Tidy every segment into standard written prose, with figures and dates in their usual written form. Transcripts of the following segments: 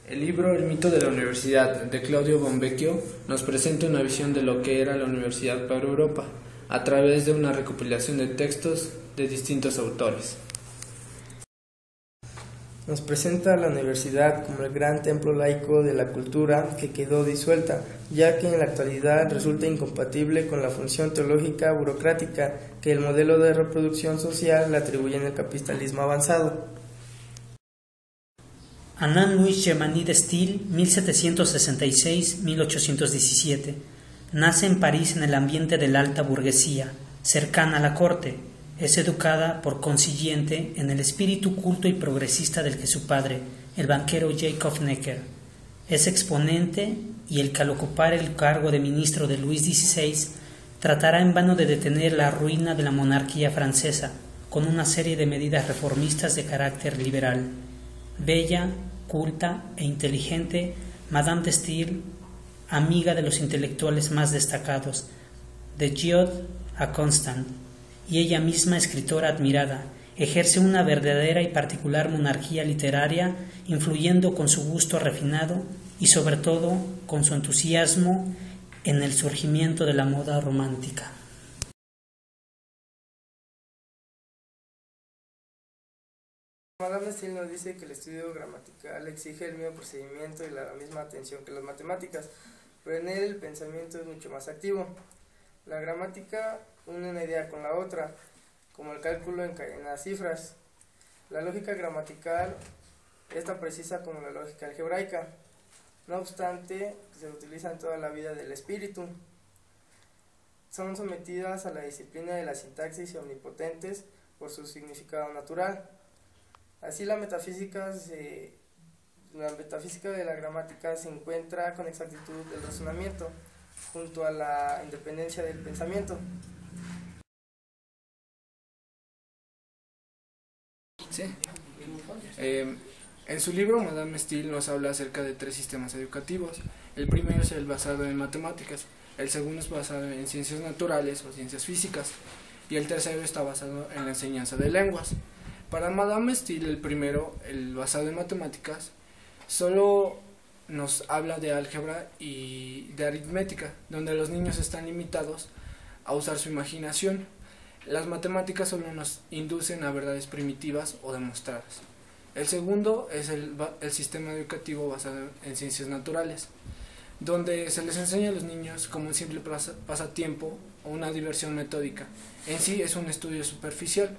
El libro El mito de la universidad, de Claudio Bonvecchio, nos presenta una visión de lo que era la universidad para Europa, a través de una recopilación de textos de distintos autores. Nos presenta a la universidad como el gran templo laico de la cultura que quedó disuelta, ya que en la actualidad resulta incompatible con la función teológica burocrática que el modelo de reproducción social le atribuye en el capitalismo avanzado. Anand-Louis Germany de Staël, 1766-1817, nace en París en el ambiente de la alta burguesía, cercana a la corte. Es educada, por consiguiente, en el espíritu culto y progresista del que su padre, el banquero Jacob Necker, es exponente, y el que al ocupar el cargo de ministro de Luis XVI tratará en vano de detener la ruina de la monarquía francesa con una serie de medidas reformistas de carácter liberal. Bella, culta e inteligente, Madame de Staël, amiga de los intelectuales más destacados, de Giot a Constant, y ella misma escritora admirada, ejerce una verdadera y particular monarquía literaria, influyendo con su gusto refinado y sobre todo con su entusiasmo en el surgimiento de la moda romántica. Madame de Staël nos dice que el estudio gramatical exige el mismo procedimiento y la misma atención que las matemáticas, pero en él el pensamiento es mucho más activo. La gramática une una idea con la otra, como el cálculo en cadenas cifras. La lógica gramatical es tan precisa como la lógica algebraica. No obstante, se utiliza en toda la vida del espíritu. Son sometidas a la disciplina de la sintaxis y omnipotentes por su significado natural. Así la metafísica de la gramática se encuentra con exactitud del razonamiento, junto a la independencia del pensamiento. Sí. En su libro, Madame de Staël nos habla acerca de 3 sistemas educativos. El primero es el basado en matemáticas, el segundo es basado en ciencias naturales o ciencias físicas, y el tercero está basado en la enseñanza de lenguas. Para Madame de Staël, el primero, el basado en matemáticas, solo nos habla de álgebra y de aritmética, donde los niños están limitados a usar su imaginación. Las matemáticas solo nos inducen a verdades primitivas o demostradas. El segundo es el sistema educativo basado en ciencias naturales, donde se les enseña a los niños como un simple pasatiempo o una diversión metódica. En sí es un estudio superficial.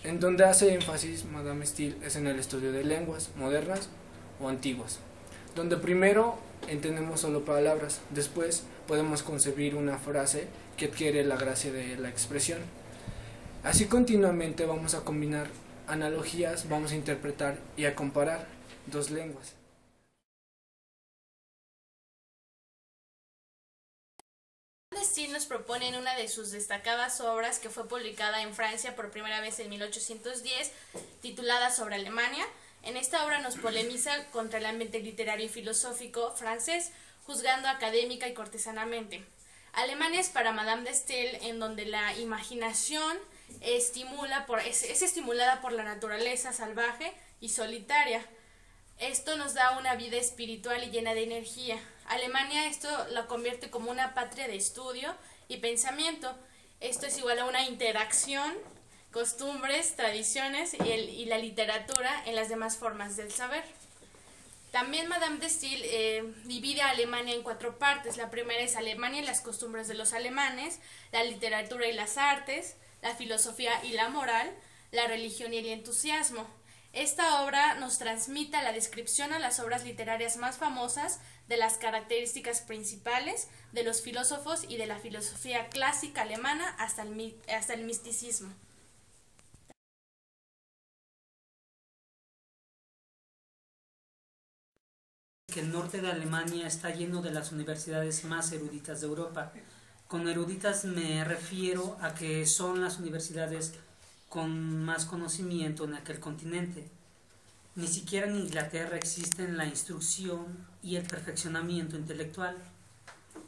En donde hace énfasis Madame de Staël es en el estudio de lenguas modernas o antiguas, donde primero entendemos solo palabras, después podemos concebir una frase que adquiere la gracia de la expresión. Así continuamente vamos a combinar analogías, vamos a interpretar y a comparar 2 lenguas. De Staël nos propone en una de sus destacadas obras, que fue publicada en Francia por primera vez en 1810, titulada Sobre Alemania. En esta obra nos polemiza contra el ambiente literario y filosófico francés, juzgando académica y cortesanamente. Alemania es para Madame de Staël en donde la imaginación es estimulada por la naturaleza salvaje y solitaria. Esto nos da una vida espiritual y llena de energía. Alemania esto lo convierte como una patria de estudio y pensamiento. Esto es igual a una interacción, costumbres, tradiciones y la literatura en las demás formas del saber. También Madame de Staël divide a Alemania en 4 partes. La primera es Alemania y las costumbres de los alemanes, la literatura y las artes, la filosofía y la moral, la religión y el entusiasmo. Esta obra nos transmite la descripción a las obras literarias más famosas de las características principales de los filósofos y de la filosofía clásica alemana hasta el misticismo. Que el norte de Alemania está lleno de las universidades más eruditas de Europa. Con eruditas me refiero a que son las universidades con más conocimiento en aquel continente. Ni siquiera en Inglaterra existen la instrucción y el perfeccionamiento intelectual.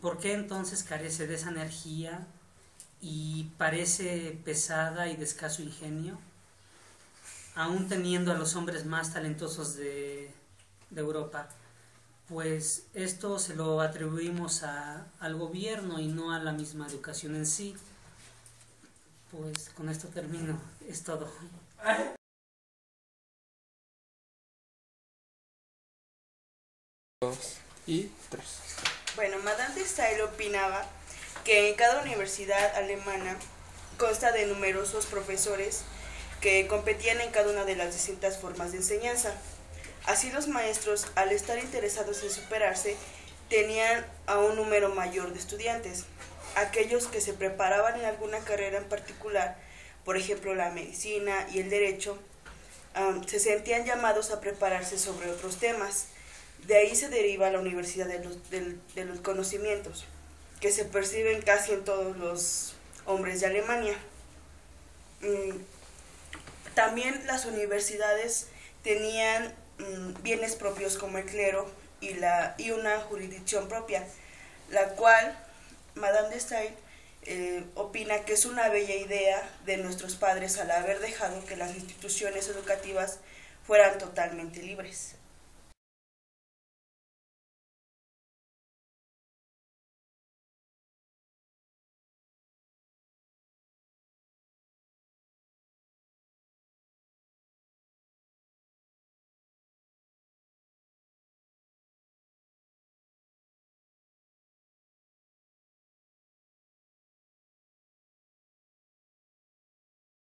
¿Por qué entonces carece de esa energía y parece pesada y de escaso ingenio? Aún teniendo a los hombres más talentosos de de Europa, pues esto se lo atribuimos al gobierno y no a la misma educación en sí. Pues con esto termino, es todo. Y 3. Bueno, Madame de Staël opinaba que en cada universidad alemana consta de numerosos profesores que competían en cada una de las distintas formas de enseñanza. Así los maestros, al estar interesados en superarse, tenían a un número mayor de estudiantes. Aquellos que se preparaban en alguna carrera en particular, por ejemplo la medicina y el derecho, se sentían llamados a prepararse sobre otros temas. De ahí se deriva la universidad de los conocimientos, que se perciben casi en todos los hombres de Alemania. También las universidades tenían bienes propios como el clero y una jurisdicción propia, la cual Madame de Staël opina que es una bella idea de nuestros padres al haber dejado que las instituciones educativas fueran totalmente libres.